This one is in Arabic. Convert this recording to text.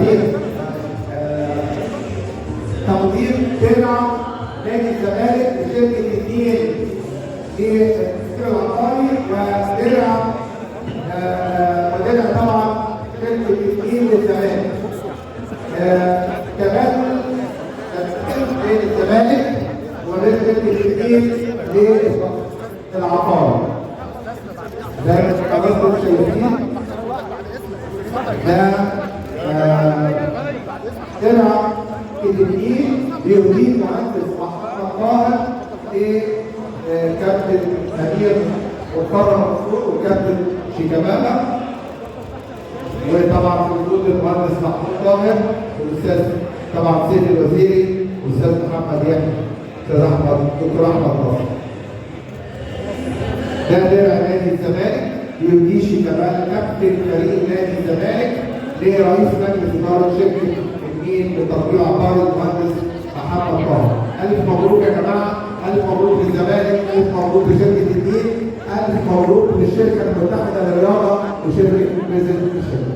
تقدير تقدير درع نادي الزمالك لشركه النيل للتسكير العقاري، ودرع طبعا شركه النيل للزمالك. كمان نادي الزمالك ورشة النيل للعقار. ده حضراتكم شايفين ده درع النيل بيضيف مهندس محمد طاهر لكابتن امير مقرر منصور وكابتن شيكابالا، وطبعا في وجود المهندس محمود طاهر والاستاذ طبعا سيد الوزيري والاستاذ محمد يحيى دكتور احمد طاهر. ده درع نادي الزمالك بيديه شيكابالا كابتن فريق نادي الزمالك لرئيس مجلس اداره شركه النيل للتطوير العقاري المهندس محمد طاهر. الف مبروك يا جماعه، الف مبروك للزمالك، الف مبروك لشركه النيل، الف مبروك للشركه المتحده للرياضه وشركه بيزنس الشركه.